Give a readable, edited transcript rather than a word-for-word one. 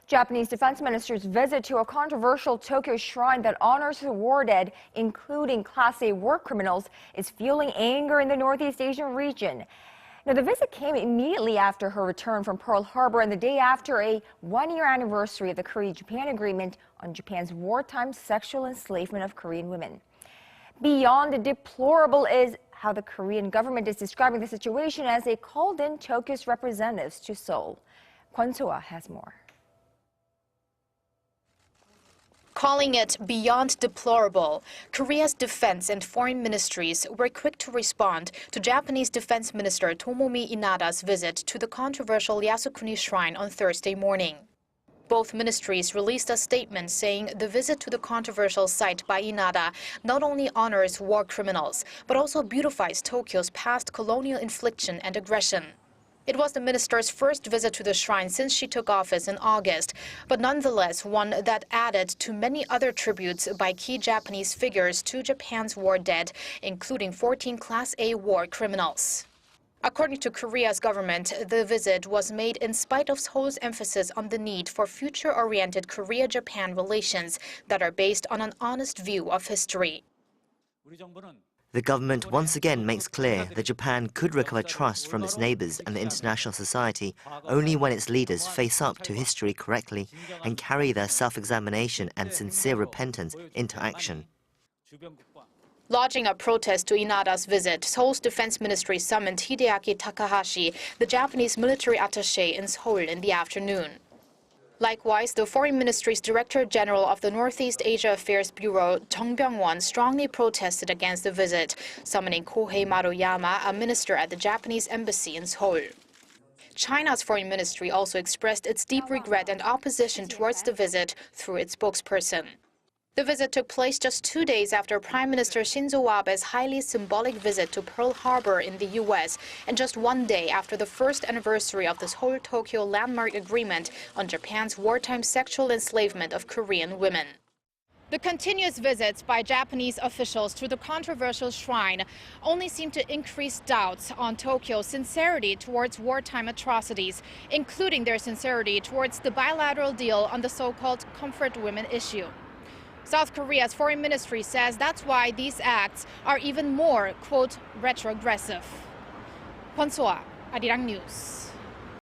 Japanese defense minister's visit to a controversial Tokyo shrine that honors the war dead, including Class A war criminals, is fueling anger in the Northeast Asian region. Now, the visit came immediately after her return from Pearl Harbor and the day after a one-year anniversary of the Korea-Japan Agreement on Japan's wartime sexual enslavement of Korean women. Beyond the deplorable is how the Korean government is describing the situation as they called in Tokyo's representatives to Seoul. Kwon Soa has more. Calling it beyond deplorable, Korea's defense and foreign ministries were quick to respond to Japanese Defense Minister Tomomi Inada's visit to the controversial Yasukuni Shrine on Thursday morning. Both ministries released a statement saying the visit to the controversial site by Inada not only honors war criminals, but also beautifies Tokyo's past colonial infliction and aggression. It was the minister's first visit to the shrine since she took office in August, but nonetheless one that added to many other tributes by key Japanese figures to Japan's war dead, including 14 Class A war criminals. According to Korea's government, the visit was made in spite of Seoul's emphasis on the need for future-oriented Korea-Japan relations that are based on an honest view of history. The government once again makes clear that Japan could recover trust from its neighbors and the international society only when its leaders face up to history correctly and carry their self-examination and sincere repentance into action. Lodging a protest to Inada's visit, Seoul's defense ministry summoned Hideaki Takahashi, the Japanese military attaché in Seoul, in the afternoon. Likewise, the Foreign Ministry's Director General of the Northeast Asia Affairs Bureau, Chung Byung-won, strongly protested against the visit, summoning Kohei Maruyama, a minister at the Japanese embassy in Seoul. China's Foreign Ministry also expressed its deep regret and opposition towards the visit through its spokesperson. The visit took place just 2 days after Prime Minister Shinzo Abe's highly symbolic visit to Pearl Harbor in the U.S., and just 1 day after the first anniversary of the Seoul-Tokyo landmark agreement on Japan's wartime sexual enslavement of Korean women. The continuous visits by Japanese officials to the controversial shrine only seem to increase doubts on Tokyo's sincerity towards wartime atrocities, including their sincerity towards the bilateral deal on the so-called comfort women issue. South Korea's foreign ministry says that's why these acts are even more, quote, retrogressive. Kwon Soa, Arirang News.